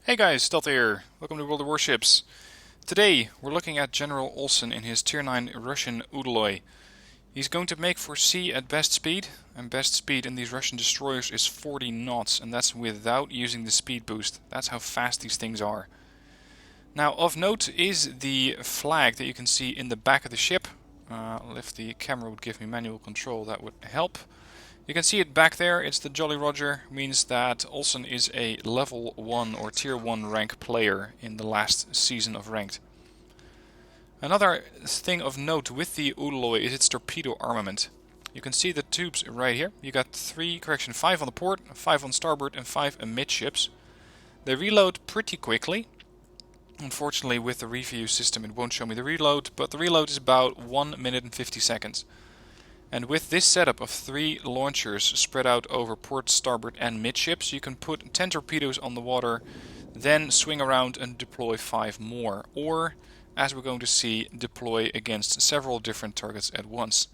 Hey guys, Stealth here. Welcome to World of Warships. Today we're looking at General Olsen in his Tier 9 Russian Udaloi. He's going to make for sea at best speed, and best speed in these Russian destroyers is 40 knots, and that's without using the speed boost. That's how fast these things are. Now of note is the flag that you can see in the back of the ship. If the camera would give me manual control, that would help. You can see it back there. It's the Jolly Roger. Means that Olsen is a level 1 or tier 1 rank player in the last season of Ranked. Another thing of note with the Udaloi is its torpedo armament. You can see the tubes right here. You got 5 on the port, 5 on starboard and 5 amidships. They reload pretty quickly. Unfortunately with the review system it won't show me the reload, but the reload is about 1 minute and 50 seconds. And with this setup of 3 launchers spread out over port, starboard and midships, you can put 10 torpedoes on the water, then swing around and deploy 5 more. Or, as we're going to see, deploy against several different targets at once.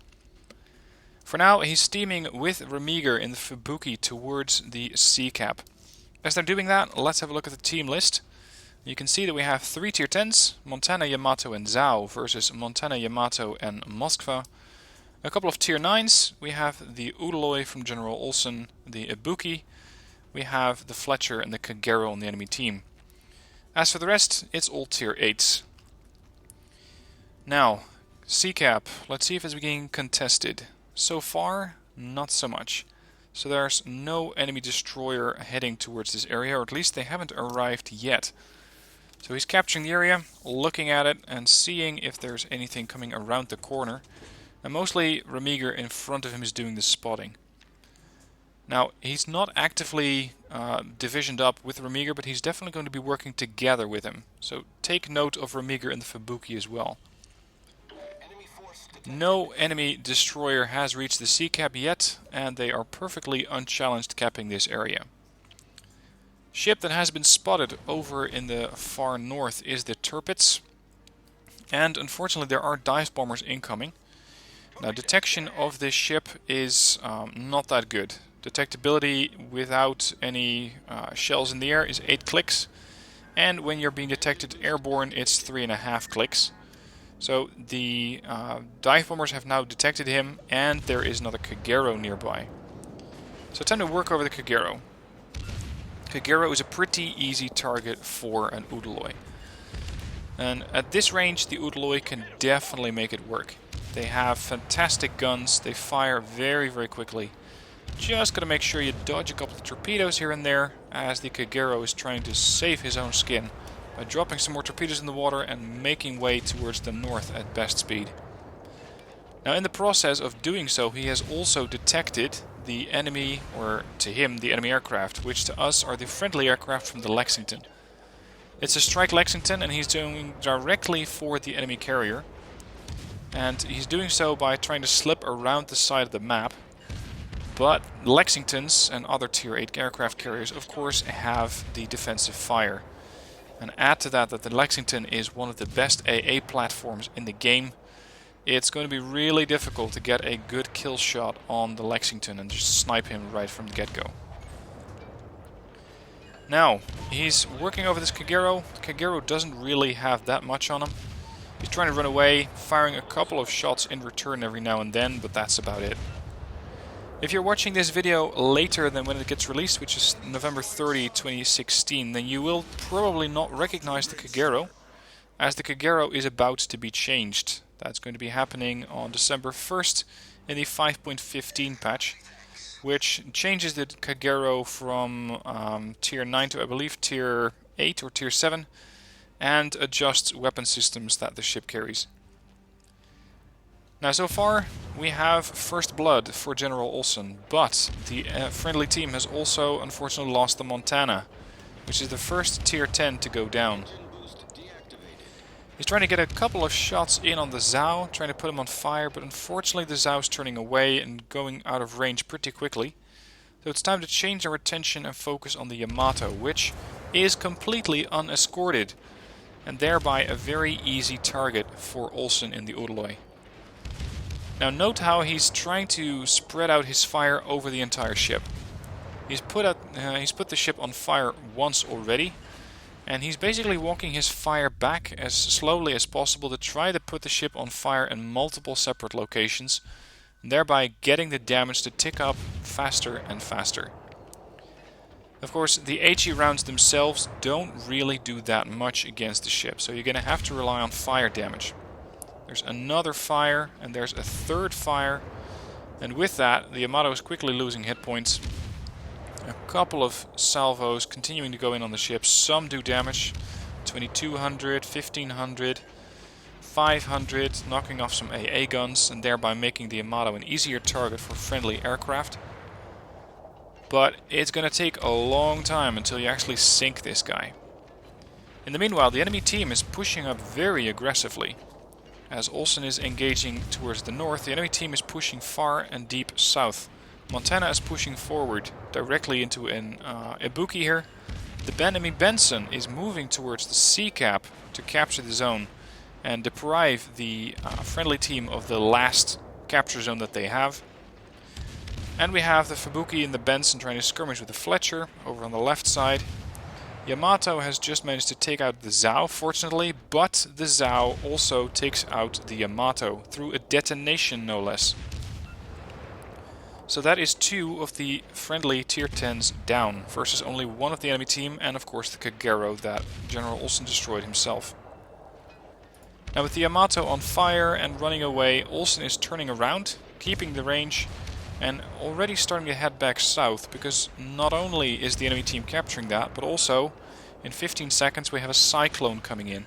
For now, he's steaming with Remiger in the Fubuki towards the sea cap. As they're doing that, let's have a look at the team list. You can see that we have 3 tier 10s, Montana, Yamato and Zhao versus Montana, Yamato and Moskva. A couple of tier 9s, we have the Udaloi from General Olsen, the Ibuki, we have the Fletcher and the Kagero on the enemy team. As for the rest, it's all tier 8s. Now, sea cap, let's see if it's being contested. So far, not so much. So there's no enemy destroyer heading towards this area, or at least they haven't arrived yet. So he's capturing the area, looking at it and seeing if there's anything coming around the corner. And mostly Remiger in front of him is doing the spotting. Now, he's not actively divisioned up with Remiger, but he's definitely going to be working together with him. So take note of Remiger in the Fubuki as well. No enemy destroyer has reached the sea cap yet, and they are perfectly unchallenged capping this area. Ship that has been spotted over in the far north is the Tirpitz. And unfortunately there are dive bombers incoming. Now, detection of this ship is not that good. Detectability without any shells in the air is 8 clicks. And when you're being detected airborne, it's 3.5 clicks. So the dive bombers have now detected him, and there is another Kagero nearby. So time to work over the Kagero. Kagero is a pretty easy target for an Udaloi. And at this range, the Udaloi can definitely make it work. They have fantastic guns, they fire very, very quickly. Just gotta make sure you dodge a couple of torpedoes here and there, as the Kagero is trying to save his own skin by dropping some more torpedoes in the water and making way towards the north at best speed. Now, in the process of doing so, he has also detected the enemy, or to him, the enemy aircraft, which to us are the friendly aircraft from the Lexington. It's a strike Lexington, and he's going directly for the enemy carrier. And he's doing so by trying to slip around the side of the map. But Lexingtons and other tier 8 aircraft carriers of course have the defensive fire. And add to that the Lexington is one of the best AA platforms in the game. It's going to be really difficult to get a good kill shot on the Lexington and just snipe him right from the get-go. Now, he's working over this Kagero. Kagero doesn't really have that much on him. He's trying to run away, firing a couple of shots in return every now and then, but that's about it. If you're watching this video later than when it gets released, which is November 30, 2016, then you will probably not recognize the Kagero, as the Kagero is about to be changed. That's going to be happening on December 1st in the 5.15 patch, which changes the Kagero from tier 9 to, I believe, tier 8 or tier 7. And adjusts weapon systems that the ship carries. Now, so far we have first blood for General Olsen, but the friendly team has also unfortunately lost the Montana, which is the first tier 10 to go down. He's trying to get a couple of shots in on the Zhao, trying to put him on fire, but unfortunately the Zhao is turning away and going out of range pretty quickly. So it's time to change our attention and focus on the Yamato, which is completely unescorted, and thereby a very easy target for Olsen in the Udaloi. Now note how he's trying to spread out his fire over the entire ship. He's put the ship on fire once already, And he's basically walking his fire back as slowly as possible to try to put the ship on fire in multiple separate locations, thereby getting the damage to tick up faster and faster. Of course, the HE rounds themselves don't really do that much against the ship, so you're going to have to rely on fire damage. There's another fire, and there's a third fire, and with that, the Yamato is quickly losing hit points. A couple of salvos continuing to go in on the ship. Some do damage. 2200, 1500, 500, knocking off some AA guns, and thereby making the Yamato an easier target for friendly aircraft. But it's going to take a long time until you actually sink this guy. In the meanwhile, the enemy team is pushing up very aggressively. As Olsen is engaging towards the north, the enemy team is pushing far and deep south. Montana is pushing forward directly into an Ibuki here. The enemy Benson is moving towards the sea cap to capture the zone and deprive the friendly team of the last capture zone that they have. And we have the Fubuki and the Benson trying to skirmish with the Fletcher over on the left side. Yamato has just managed to take out the Zhao, fortunately, but the Zhao also takes out the Yamato through a detonation, no less. So that is 2 of the friendly tier 10s down versus only 1 of the enemy team, and of course the Kagero that General Olsen destroyed himself. Now with the Yamato on fire and running away, Olsen is turning around, keeping the range, and already starting to head back south, because not only is the enemy team capturing that, but also in 15 seconds we have a cyclone coming in,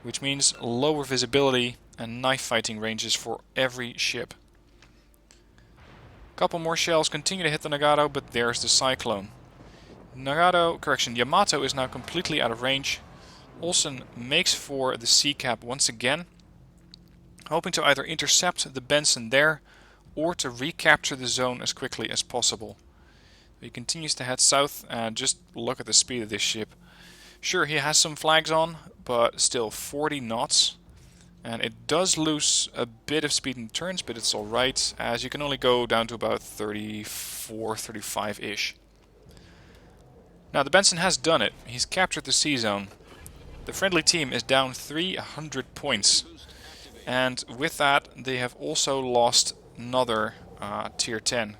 which means lower visibility and knife fighting ranges for every ship. Couple more shells continue to hit the Nagato, but there's the cyclone. Yamato is now completely out of range. Olsen makes for the sea cap once again, hoping to either intercept the Benson there or to recapture the zone as quickly as possible. He continues to head south, and just look at the speed of this ship. Sure, he has some flags on, but still 40 knots. And it does lose a bit of speed in turns, but it's alright, as you can only go down to about 34, 35-ish. Now the Benson has done it. He's captured the sea zone. The friendly team is down 300 points. And with that, they have also lost another tier 10.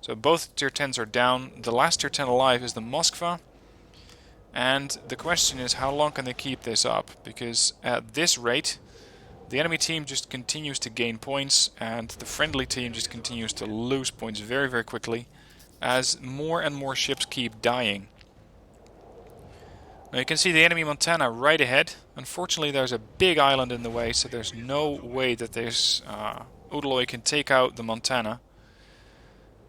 So both tier 10s are down. The last tier 10 alive is the Moskva. And the question is, how long can they keep this up? Because at this rate, the enemy team just continues to gain points, and the friendly team just continues to lose points very, very quickly as more and more ships keep dying. Now you can see the enemy Montana right ahead. Unfortunately, there's a big island in the way, so there's no way that this Udaloi can take out the Montana.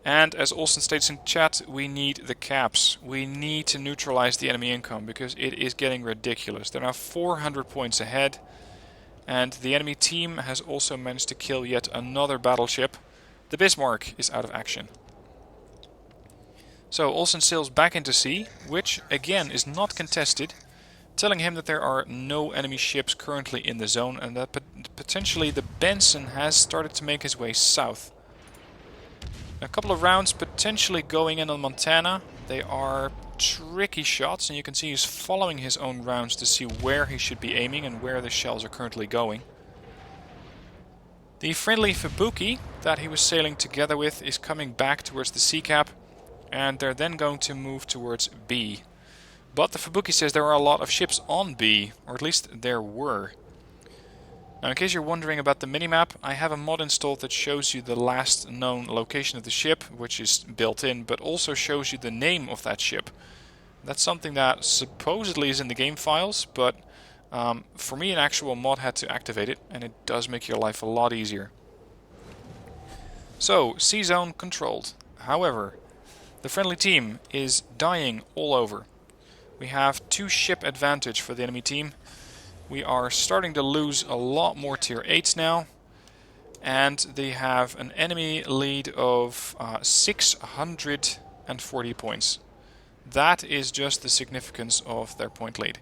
And as Olsen states in chat, we need the caps. We need to neutralize the enemy income, because it is getting ridiculous. They're now 400 points ahead. And the enemy team has also managed to kill yet another battleship. The Bismarck is out of action. So Olsen sails back into sea, which again is not contested, telling him that there are no enemy ships currently in the zone, and that potentially the Benson has started to make his way south. A couple of rounds potentially going in on Montana. They are tricky shots, and you can see he's following his own rounds to see where he should be aiming and where the shells are currently going. The friendly Fubuki that he was sailing together with is coming back towards the sea cap, and they're then going to move towards B. But the Fubuki says there are a lot of ships on B, or at least there were. Now, in case you're wondering about the minimap, I have a mod installed that shows you the last known location of the ship, which is built in, but also shows you the name of that ship. That's something that supposedly is in the game files, but for me an actual mod had to activate it, and it does make your life a lot easier. So, sea zone controlled. However, the friendly team is dying all over. We have 2 ship advantage for the enemy team. We are starting to lose a lot more tier 8s now, and they have an enemy lead of 640 points. That is just the significance of their point lead.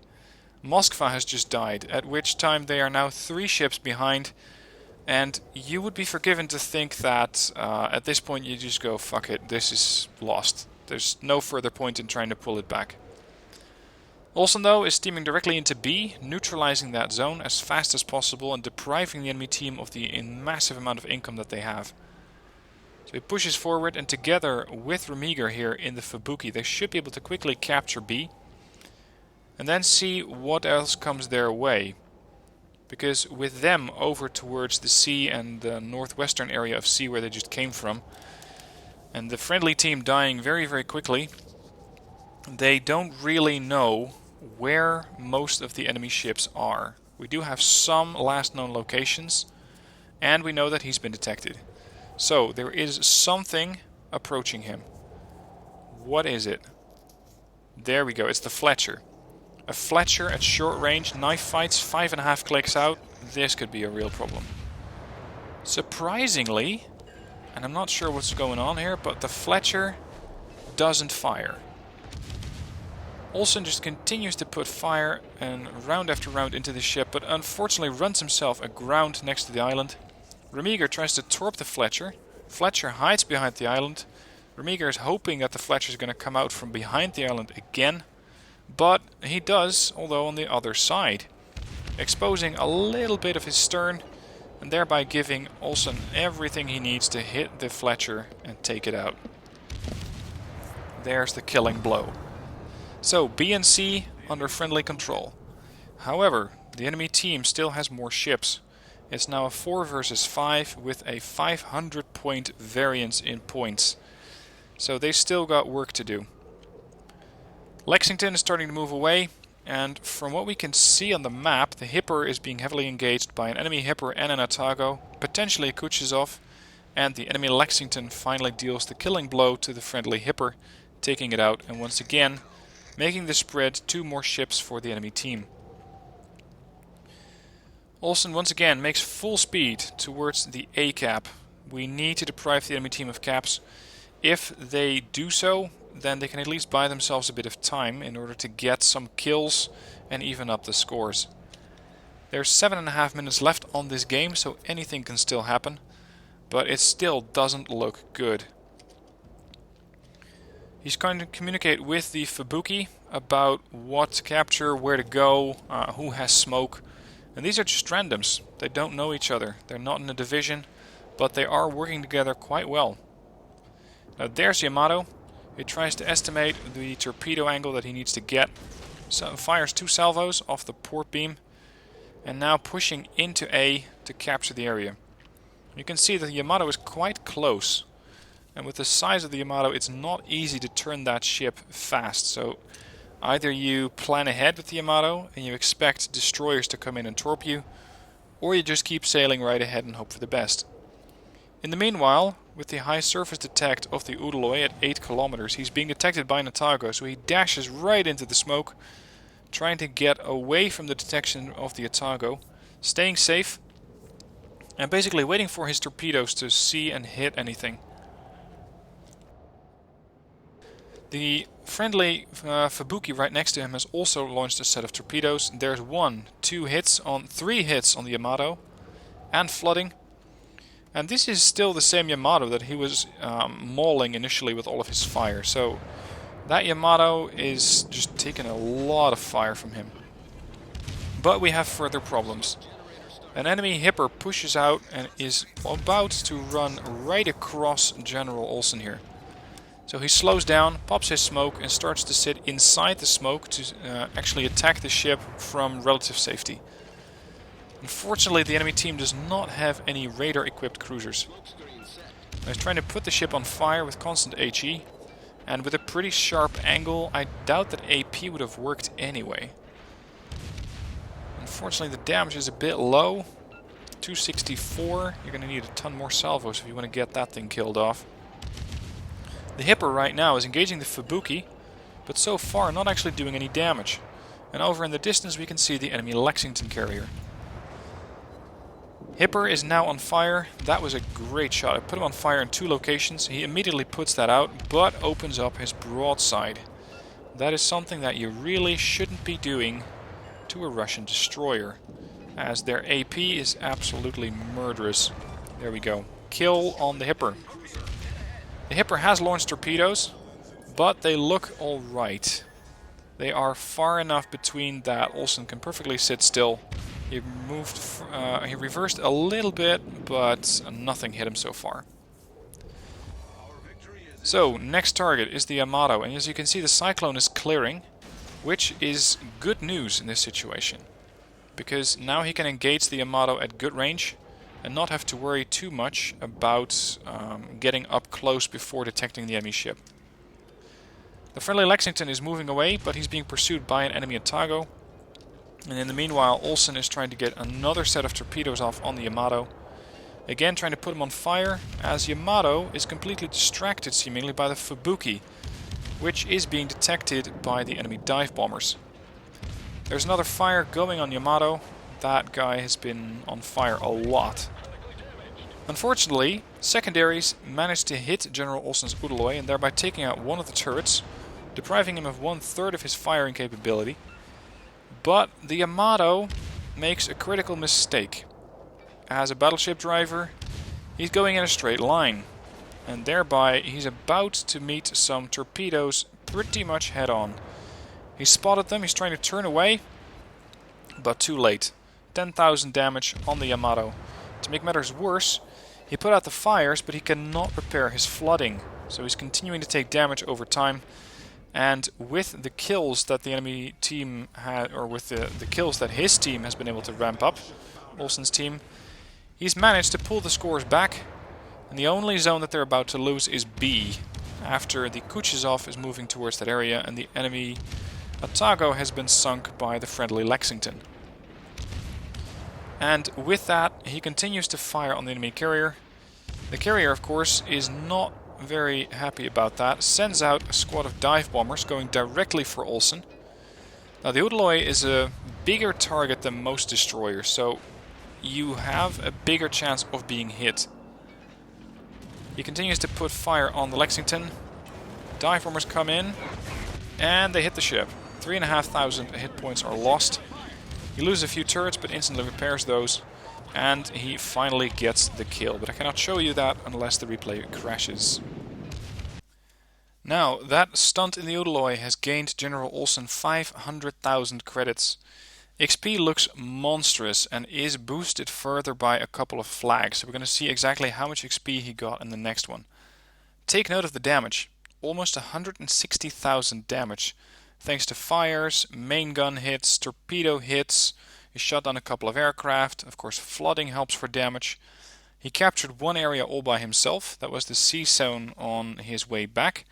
Moskva has just died, at which time they are now 3 ships behind, and you would be forgiven to think that at this point you just go, fuck it, this is lost. There's no further point in trying to pull it back. Olsen though is steaming directly into B, neutralizing that zone as fast as possible and depriving the enemy team of the massive amount of income that they have. So he pushes forward, and together with Remiger here in the Fubuki, they should be able to quickly capture B and then see what else comes their way. Because with them over towards the sea and the northwestern area of sea where they just came from, and the friendly team dying very, very quickly, they don't really know where most of the enemy ships are. We do have some last known locations, and we know that he's been detected. So there is something approaching him. What is it? There we go, it's the Fletcher. A Fletcher at short range, knife fights, 5.5 clicks out. This could be a real problem. Surprisingly, and I'm not sure what's going on here, but the Fletcher doesn't fire. Olsen just continues to put fire and round after round into the ship, but unfortunately runs himself aground next to the island. Remiger tries to torp the Fletcher. Fletcher hides behind the island. Remiger is hoping that the Fletcher is going to come out from behind the island again. But he does, although on the other side, exposing a little bit of his stern and thereby giving Olsen everything he needs to hit the Fletcher and take it out. There's the killing blow. So B and C under friendly control. However, the enemy team still has more ships. It's now a 4 versus 5 with a 500 point variance in points. So they still got work to do. Lexington is starting to move away, and from what we can see on the map, the Hipper is being heavily engaged by an enemy Hipper and an Atago, potentially a Kutuzov, and the enemy Lexington finally deals the killing blow to the friendly Hipper, taking it out, and once again making the spread 2 more ships for the enemy team. Olsen once again makes full speed towards the A cap. We need to deprive the enemy team of caps. If they do so, then they can at least buy themselves a bit of time in order to get some kills and even up the scores. There's 7.5 minutes left on this game, so anything can still happen, but it still doesn't look good. He's going to communicate with the Fubuki about what to capture, where to go, who has smoke, and these are just randoms. They don't know each other. They're not in a division, but they are working together quite well. Now there's Yamato. He tries to estimate the torpedo angle that he needs to get. So fires 2 salvos off the port beam, and now pushing into A to capture the area. You can see that the Yamato is quite close, and with the size of the Yamato it's not easy to turn that ship fast. So either you plan ahead with the Yamato and you expect destroyers to come in and torp you, or you just keep sailing right ahead and hope for the best. In the meanwhile, with the high surface detect of the Udaloi at 8 kilometers, he's being detected by an Atago, so he dashes right into the smoke, trying to get away from the detection of the Atago, staying safe, and basically waiting for his torpedoes to see and hit anything. The friendly Fubuki right next to him has also launched a set of torpedoes. There's 3 hits on the Yamato, and flooding. And this is still the same Yamato that he was mauling initially with all of his fire. So that Yamato is just taking a lot of fire from him. But we have further problems. An enemy Hipper pushes out and is about to run right across General Olsen here. So he slows down, pops his smoke, and starts to sit inside the smoke to actually attack the ship from relative safety. Unfortunately, the enemy team does not have any radar-equipped cruisers. He's trying to put the ship on fire with constant HE, and with a pretty sharp angle, I doubt that AP would have worked anyway. Unfortunately, the damage is a bit low. 264. You're going to need a ton more salvos if you want to get that thing killed off. The Hipper right now is engaging the Fubuki, but so far not actually doing any damage. And over in the distance we can see the enemy Lexington carrier. Hipper is now on fire. That was a great shot. I put him on fire in 2 locations. He immediately puts that out, but opens up his broadside. That is something that you really shouldn't be doing to a Russian destroyer, as their AP is absolutely murderous. There we go. Kill on the Hipper. The Hipper has launched torpedoes, but they look alright. They are far enough between that Olsen can perfectly sit still. He reversed a little bit, but nothing hit him so far. So, next target is the Yamato, and as you can see the Cyclone is clearing, which is good news in this situation. Because now he can engage the Yamato at good range and not have to worry too much about getting up close before detecting the enemy ship. The friendly Lexington is moving away, but he's being pursued by an enemy Atago. And in the meanwhile, Olsen is trying to get another set of torpedoes off on the Yamato. Again, trying to put him on fire, as Yamato is completely distracted seemingly by the Fubuki, which is being detected by the enemy dive bombers. There's another fire going on Yamato. That guy has been on fire a lot. Unfortunately, secondaries managed to hit General Olsen's Udaloi and thereby taking out one of the turrets, depriving him of 1/3 of his firing capability. But the Yamato makes a critical mistake. As a battleship driver, he's going in a straight line, and thereby he's about to meet some torpedoes pretty much head on. He spotted them, he's trying to turn away, but too late. 10,000 damage on the Yamato. To make matters worse, he put out the fires, but he cannot repair his flooding, so he's continuing to take damage over time. And with the kills that the enemy team had, or with the kills that his team has been able to ramp up, Olsen's team, he's managed to pull the scores back, and the only zone that they're about to lose is B, after the Kuchezov is moving towards that area and the enemy Atago has been sunk by the friendly Lexington. And with that, he continues to fire on the enemy carrier. The carrier, of course, is not very happy about that, sends out a squad of dive bombers going directly for Olsen. Now the Udaloi is a bigger target than most destroyers, so you have a bigger chance of being hit. He continues to put fire on the Lexington. Dive bombers come in, and they hit the ship. 3,500 hit points are lost. He loses a few turrets, but instantly repairs those. And he finally gets the kill. But I cannot show you that unless the replay crashes. Now, that stunt in the Udaloi has gained General Olsen 500,000 credits. XP looks monstrous and is boosted further by a couple of flags. So we're going to see exactly how much XP he got in the next one. Take note of the damage. Almost 160,000 damage. Thanks to fires, main gun hits, torpedo hits. He shot down a couple of aircraft. Of course, flooding helps for damage. He captured one area all by himself. That was the sea zone on his way back.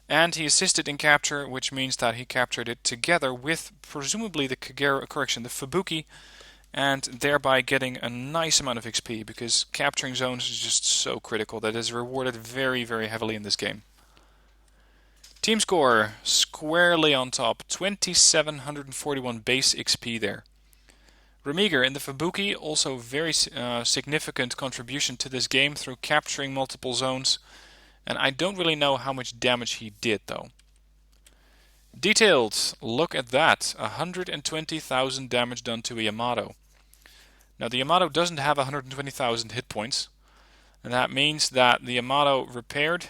And he assisted in capture, which means that he captured it together with presumably the Fubuki, and thereby getting a nice amount of XP, because capturing zones is just so critical that it is rewarded very, very heavily in this game. Team score, squarely on top, 2,741 base XP there. Remiger in the Fubuki, also very significant contribution to this game through capturing multiple zones, and I don't really know how much damage he did though. Detailed, look at that, 120,000 damage done to a Yamato. Now the Yamato doesn't have 120,000 hit points, and that means that the Yamato repaired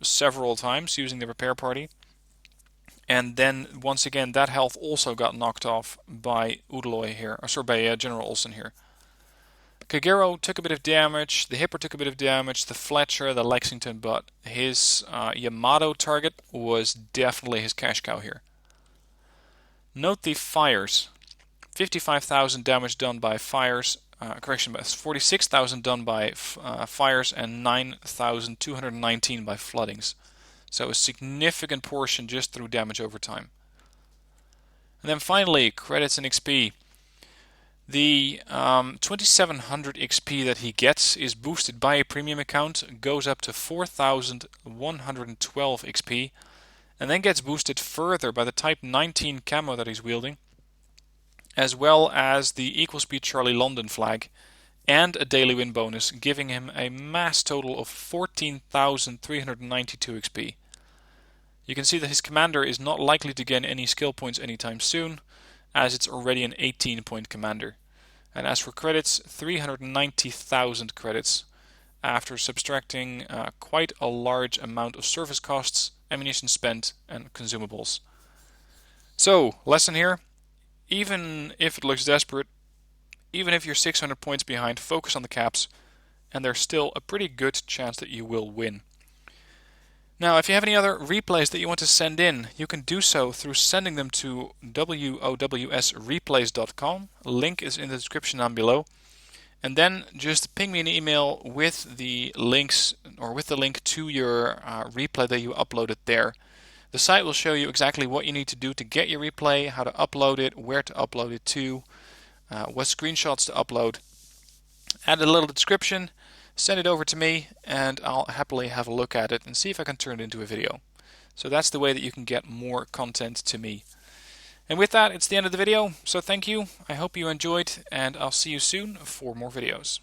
several times using the repair party, and then once again that health also got knocked off by Udaloi here, by General Olsen here. Kagero took a bit of damage, the Hipper took a bit of damage, the Fletcher, the Lexington, but his Yamato target was definitely his cash cow here. Note the fires. 55,000 damage done by fires, 46,000 done by fires, and 9,219 by floodings. So a significant portion just through damage over time. And then finally, credits and XP. The 2,700 XP that he gets is boosted by a premium account, goes up to 4,112 XP, and then gets boosted further by the Type 19 camo that he's wielding, as well as the Equal Speed Charlie London flag, and a daily win bonus, giving him a mass total of 14,392 XP. You can see that his commander is not likely to gain any skill points anytime soon, as it's already an 18-point commander. And as for credits, 390,000 credits, after subtracting quite a large amount of service costs, ammunition spent, and consumables. So, lesson here, even if it looks desperate, even if you're 600 points behind, focus on the caps, and there's still a pretty good chance that you will win. Now, if you have any other replays that you want to send in, you can do so through sending them to wowsreplays.com. Link is in the description down below. And then just ping me an email with the links, or with the link to your replay that you uploaded there. The site will show you exactly what you need to do to get your replay, how to upload it, where to upload it to, what screenshots to upload. Add a little description, send it over to me, and I'll happily have a look at it and see if I can turn it into a video. So that's the way that you can get more content to me. And with that, it's the end of the video, so thank you. I hope you enjoyed, and I'll see you soon for more videos.